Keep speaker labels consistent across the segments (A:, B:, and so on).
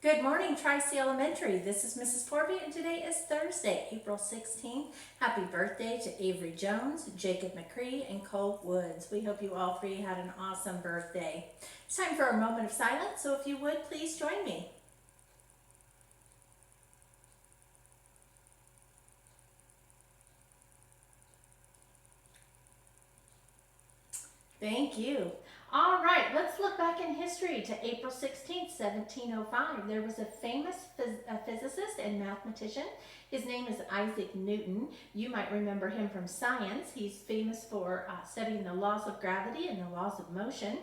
A: Good morning, Tri-C Elementary. This is Mrs. Forby, and today is Thursday, April 16th. Happy birthday to Avery Jones, Jacob McCree, and Cole Woods. We hope you all three had an awesome birthday. It's time for a moment of silence, so if you would, please join me. Thank you. All right, let's look back in history to April 16th, 1705. There was a famous physicist and mathematician. His name is Isaac Newton. You might remember him from science. He's famous for studying the laws of gravity and the laws of motion.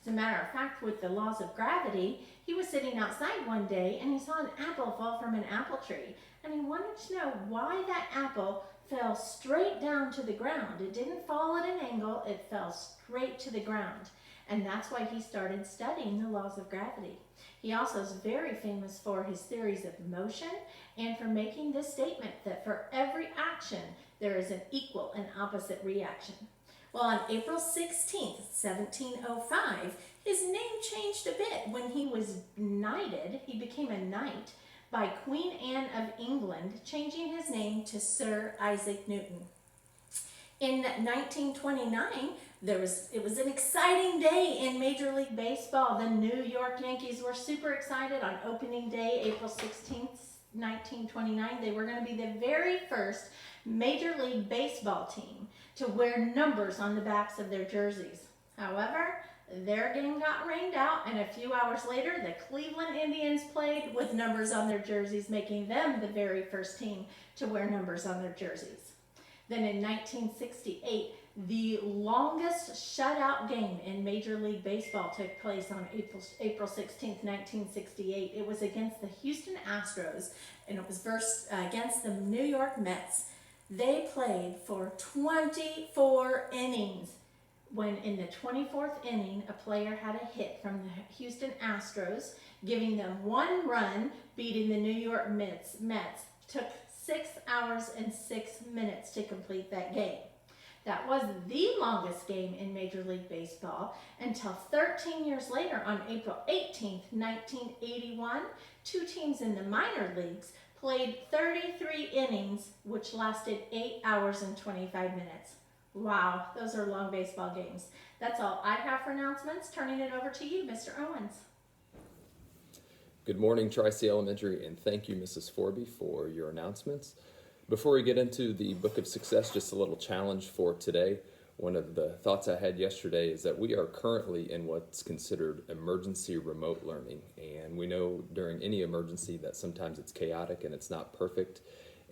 A: As a matter of fact, with the laws of gravity, he was sitting outside one day and he saw an apple fall from an apple tree. And he wanted to know why that apple fell straight down to the ground. It didn't fall at an angle, it fell straight to the ground. And that's why he started studying the laws of gravity. He also is very famous for his theories of motion and for making this statement that for every action, there is an equal and opposite reaction. Well, on April 16th, 1705, his name changed a bit when he was knighted. He became a knight by Queen Anne of England, changing his name to Sir Isaac Newton. In 1929, it was an exciting day in Major League Baseball. The New York Yankees were super excited on opening day, April 16th, 1929. They were going to be the very first Major League Baseball team to wear numbers on the backs of their jerseys. However, their game got rained out, and a few hours later, the Cleveland Indians played with numbers on their jerseys, making them the very first team to wear numbers on their jerseys. Then in 1968, the longest shutout game in Major League Baseball took place on April 16th, 1968. It was against the Houston Astros, and it was against the New York Mets. They played for 24 innings. When in the 24th inning, a player had a hit from the Houston Astros, giving them one run, beating the New York Mets. Took 6 hours and 6 minutes to complete that game. That was the longest game in Major League Baseball until 13 years later, on April 18th, 1981, two teams in the minor leagues played 33 innings, which lasted 8 hours and 25 minutes. Wow, those are long baseball games. That's all I have for announcements. Turning it over to you, Mr. Owens.
B: Good morning, Tri-C Elementary, and thank you, Mrs. Forby, for your announcements. Before we get into the Book of Success, just a little challenge for today. One of the thoughts I had yesterday is that we are currently in what's considered emergency remote learning. And we know during any emergency that sometimes it's chaotic and it's not perfect,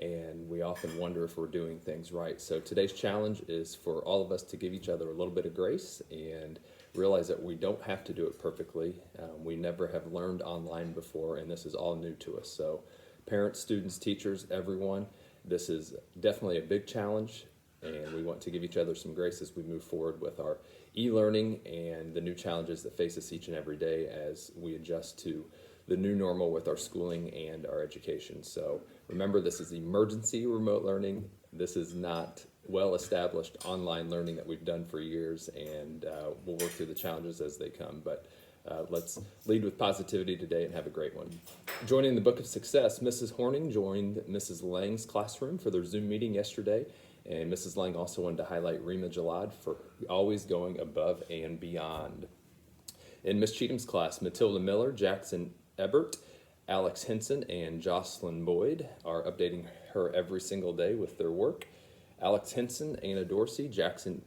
B: and we often wonder if we're doing things right. So today's challenge is for all of us to give each other a little bit of grace and realize that we don't have to do it perfectly. We never have learned online before, and this is all new to us. So parents, students, teachers, everyone, this is definitely a big challenge, and we want to give each other some grace as we move forward with our e-learning and the new challenges that face us each and every day as we adjust to the new normal with our schooling and our education. So remember, this is emergency remote learning. This is not well-established online learning that we've done for years, and we'll work through the challenges as they come. But let's lead with positivity today and have a great one. Joining the Book of Success, Mrs. Horning joined Mrs. Lang's classroom for their Zoom meeting yesterday, and Mrs. Lang also wanted to highlight Rima Jalad for always going above and beyond. In Miss Cheatham's class, Matilda Miller, Jackson Ebert, Alex Henson, and Jocelyn Boyd are updating her every single day with their work. Alex Henson, Anna Dorsey, Jackson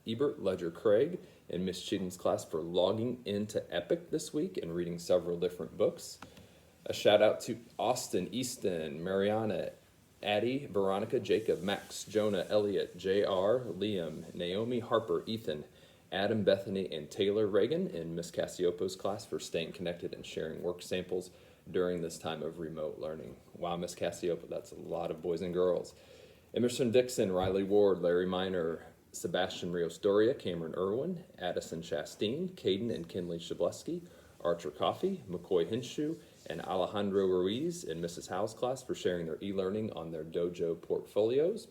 B: Ebert, Ledger Craig, and Miss Cheatham's class for logging into Epic this week and reading several different books. A shout out to Austin, Easton, Mariana, Addie, Veronica, Jacob, Max, Jonah, Elliot, JR, Liam, Naomi, Harper, Ethan, Adam, Bethany, and Taylor Reagan in Miss Cassiopo's class for staying connected and sharing work samples during this time of remote learning. Wow, Miss Cassiopo, that's a lot of boys and girls. Emerson Dixon, Riley Ward, Larry Miner, Sebastian Rios Doria, Cameron Irwin, Addison Chasteen, Caden and Kinley Shableski, Archer Coffey, McCoy Hinshaw, and Alejandro Ruiz in Mrs. Howe's class for sharing their e-learning on their dojo portfolios.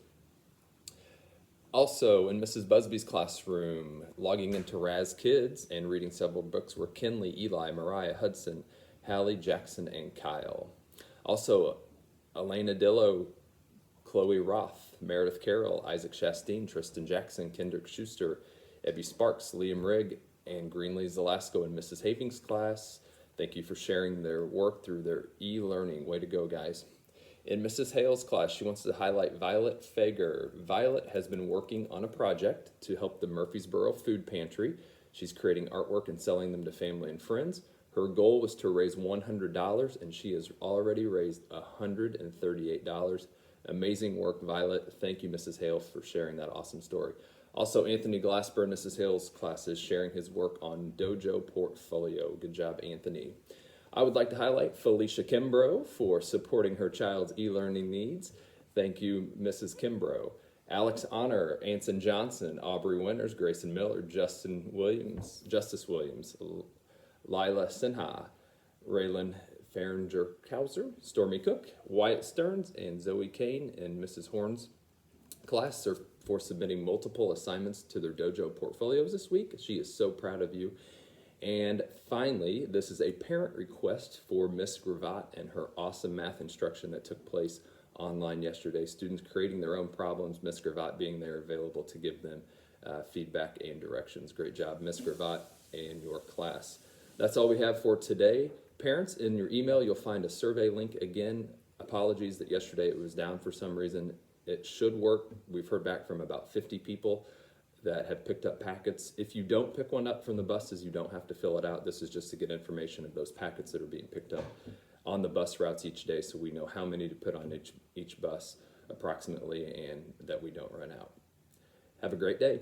B: Also, in Mrs. Busby's classroom, logging into Raz Kids and reading several books were Kinley, Eli, Mariah, Hudson, Hallie, Jackson, and Kyle. Also, Elena Dillo, Chloe Roth, Meredith Carroll, Isaac Chastain, Tristan Jackson, Kendrick Schuster, Ebby Sparks, Liam Rigg, and Greenlee Zelasco in Mrs. Having's class. Thank you for sharing their work through their e-learning. Way to go, guys. In Mrs. Hale's class, she wants to highlight Violet Fager. Violet has been working on a project to help the Murfreesboro Food Pantry. She's creating artwork and selling them to family and friends. Her goal was to raise $100, and she has already raised $138. Amazing work, Violet. Thank you, Mrs. Hale, for sharing that awesome story. Also, Anthony Glasper in Mrs. Hale's class is sharing his work on Dojo Portfolio. Good job, Anthony. I would like to highlight Felicia Kimbrough for supporting her child's e-learning needs. Thank you, Mrs. Kimbrough. Alex Honor, Anson Johnson, Aubrey Winters, Grayson Miller, Justice Williams, Lila Sinha, Raylan Fahringer-Kauser, Stormy Cook, Wyatt Stearns, and Zoe Kane in Mrs. Horn's class for submitting multiple assignments to their dojo portfolios this week. She is so proud of you. And finally, this is a parent request for Miss Gravatt and her awesome math instruction that took place online yesterday. Students creating their own problems, Miss Gravatt being there available to give them feedback and directions. Great job, Miss Gravatt and your class. That's all we have for today. Parents, in your email, you'll find a survey link. Again, apologies that yesterday it was down for some reason. It should work. We've heard back from about 50 people that have picked up packets. If you don't pick one up from the buses, you don't have to fill it out. This is just to get information of those packets that are being picked up on the bus routes each day, so we know how many to put on each bus approximately, and that we don't run out. Have a great day.